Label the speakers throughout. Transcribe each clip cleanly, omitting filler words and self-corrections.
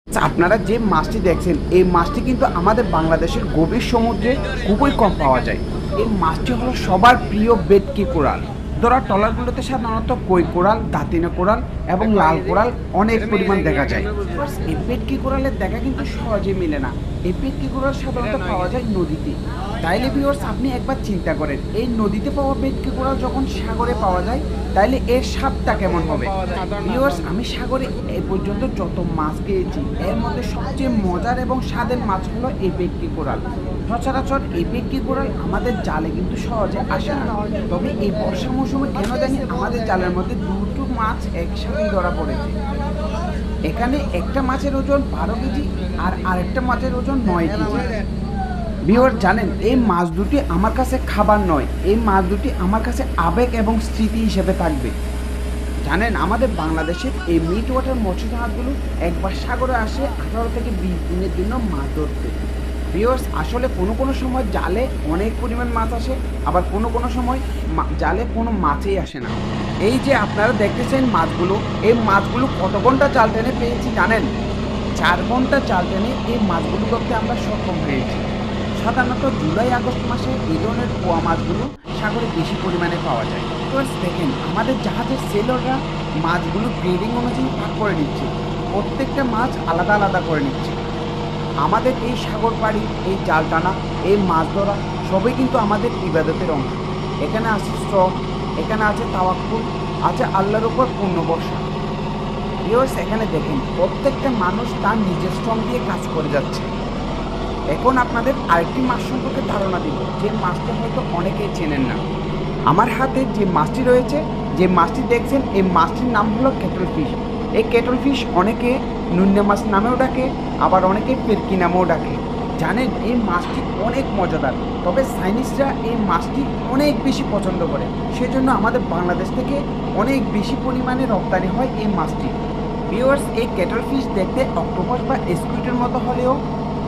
Speaker 1: আপনারা যে মাছটি দেখছেন এই মাছটি কিন্তু আমাদের বাংলাদেশের গভীর সমুদ্রে খুবই কম পাওয়া যায়। এই মাছটি হলো সবার প্রিয় ভেটকি কোরাল। ধরা ট্রলারগুলোতে সাধারণত কই কোরাল, দাঁতিনে কোরাল এবং লাল কোরাল অনেক পরিমাণ দেখা যায়। এই ভেটকি কোরালের দেখা কিন্তু সহজে মিলে না। এই ভেটকি কোরাল সাধারণত পাওয়া যায় নদীতে। তাইলে ভিউয়ার্স আপনি একবার চিন্তা করেন, এই নদীতে পাওয়া ভেটকি কোরাল যখন সাগরে পাওয়া যায় তাইলে এর স্বাদটা কেমন হবে। ভিউয়ার্স আমি সাগরে এ পর্যন্ত যত মাছ পেয়েছি এর মধ্যে সবচেয়ে মজার এবং স্বাদের মাছ হলো এই ভেটকি কোরাল। সচরাচর এই ভেটকি কোরাল আমাদের জালে কিন্তু সহজে আসে না, তবে এই বর্ষা মৌসুমে কেন জানি আমাদের জালের মধ্যে দুটো মাছ একসাথে ধরা পড়েছে। এখানে একটা মাছের ওজন 12 কেজি আর আরেকটা মাছের ওজন 9 কেজি। ভিউয়ার জানেন এই মাছ দুটি আমার কাছে খাবার নয়, এই মাছ দুটি আমার কাছে আবেগ এবং স্মৃতি হিসেবে থাকবে। জানেন আমাদের বাংলাদেশের এই মিড ওয়াটার মৎস্য জাহাজগুলো একবার সাগরে আসে 18 থেকে 20 দিনের জন্য মাছ ধরতে। ভিউয়ার্স আসলে কোনো সময় জালে অনেক পরিমাণ মাছ আসে, আবার কোনো সময় জালে কোনো মাছই আসে না। এই যে আপনারা দেখতেছেন মাছগুলো, এই মাছগুলো কত ঘন্টা জাল টেনে পেয়েছি জানেন? 4 ঘন্টা জাল টেনে এই মাছগুলো ধরতে আমরা সক্ষম হয়েছি। সাধারণত জুলাই আগস্ট মাসে এই ধরনের পোয়া মাছগুলো সাগরে বেশি পরিমাণে পাওয়া যায়। তো দেখেন আমাদের জাহাজের সেলররা মাছগুলো গ্রেডিং অনুযায়ী ভাগ করে নিচ্ছে, প্রত্যেকটা মাছ আলাদা আলাদা করে নিচ্ছে। আমাদের এই সাগর পাড়ি, এই জাল টানা, এই মাছ ধরা সবই কিন্তু আমাদের ইবাদতের অংশ। এখানে আছে শ্রম, এখানে আছে তাওয়াক্কুল, আছে আল্লাহর উপর পূর্ণ ভরসা। ভিউয়ার্স এখানে দেখেন প্রত্যেকটা মানুষ তার নিজের শ্রম দিয়ে কাজ করে যাচ্ছে। এখন আপনাদের আরেকটি মাছ সম্পর্কে ধারণা দিব, যে মাছটা হয়তো অনেকেই চেনেন না। আমার হাতে যে মাছটি রয়েছে, যে মাছটি দেখছেন, এই মাছটির নাম হলো কেটল ফিশ। এই কেটল ফিশ অনেকে নুন্নে মাছ নামেও ডাকে, আবার অনেকে পেরকি নামেও ডাকে। জানেন এই মাছটি অনেক মজাদার, তবে চাইনিজরা এই মাছটি অনেক বেশি পছন্দ করে, সেজন্য আমাদের বাংলাদেশ থেকে অনেক বেশি পরিমাণে রপ্তানি হয় এই মাছটি। ভিউয়ার্স এই কেটল ফিশ দেখতে অক্টোপাস বা স্কুইডের মতো হলেও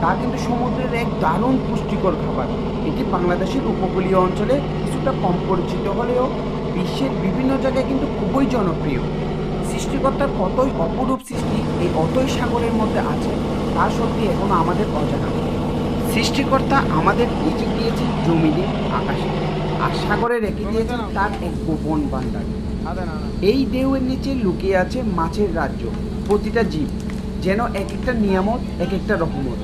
Speaker 1: তা কিন্তু সমুদ্রের এক দারুণ পুষ্টিকর খাবার। এটি বাংলাদেশের উপকূলীয় অঞ্চলে কিছুটা কম পরিচিত হলেও বিশ্বের বিভিন্ন জায়গায় কিন্তু খুবই জনপ্রিয়। সৃষ্টিকর্তার কতই অপরূপ সৃষ্টি এই অতই সাগরের মধ্যে আছে তা সত্যি এখনো আমাদের অজানা। সৃষ্টিকর্তা আমাদের রেখে দিয়েছেন জমিনে, আকাশে, আর সাগরে রেখে দিয়েছেন তার এক গোপন ভান্ডার। এই ঢেউয়ের নিচে লুকিয়ে আছে মাছের রাজ্য। প্রতিটা জীব যেন এক একটা নিয়ামত, এক একটা রহমত।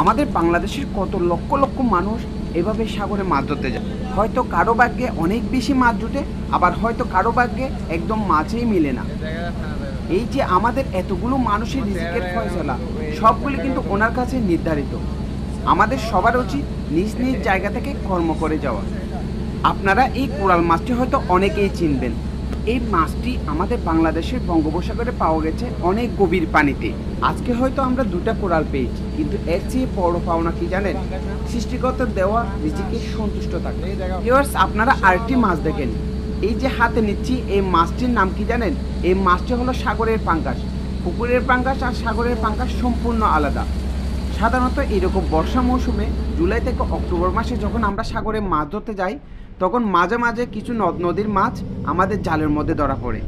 Speaker 1: আমাদের বাংলাদেশের কত লক্ষ লক্ষ মানুষ এভাবে সাগরে মাছ ধরতে যায়। হয়তো কারো ভাগ্যে অনেক বেশি মাছ জুটে, আবার হয়তো কারো ভাগ্যে একদম মাছই মিলে না। এই যে আমাদের এতগুলো মানুষের রিজিকের ফয়সালা সবগুলি কিন্তু ওনার কাছে নির্ধারিত। আমাদের সবার উচিত নিজ নিজ জায়গা থেকে কর্ম করে যাওয়া। আপনারা এই কোরাল মাছটি হয়তো অনেকেই চিনবেন। এই মাছটি আমাদের বাংলাদেশের বঙ্গোপসাগরে পাওয়া গেছে অনেক গভীর পানিতে। আজকে হয়তো আমরা 2টা কোরাল পেয়েছি, কিন্তু এর চেয়ে বড় পাওনা কি জানেন? সৃষ্টিকর্তার দেওয়া রিজিকে সন্তুষ্ট থাকে। ভিউয়ার্স আপনারা আরেকটি মাছ দেখেন, এই যে হাতে নিচ্ছি, এই মাছটির নাম কি জানেন? এই মাছটি হলো সাগরের পাঙ্গাস। পুকুরের পাঙ্গাস আর সাগরের পাঙ্গাস সম্পূর্ণ আলাদা। সাধারণত এরকম বর্ষা মৌসুমে জুলাই থেকে অক্টোবর মাসে যখন আমরা সাগরে মাছ ধরতে যাই, তখন মাঝে মাঝে কিছু নদ নদীর মাছ আমাদের জালের মধ্যে ধরা পড়ে।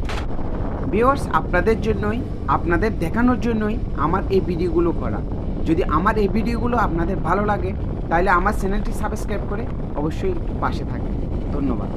Speaker 1: ভিউয়ার্স আপনাদের জন্যই, আপনাদের দেখানোর জন্যই আমার এই ভিডিওগুলো করা। যদি আমার এই ভিডিওগুলো আপনাদের ভালো লাগে তাহলে আমার চ্যানেলটি সাবস্ক্রাইব করে অবশ্যই পাশে থাকবেন। ধন্যবাদ।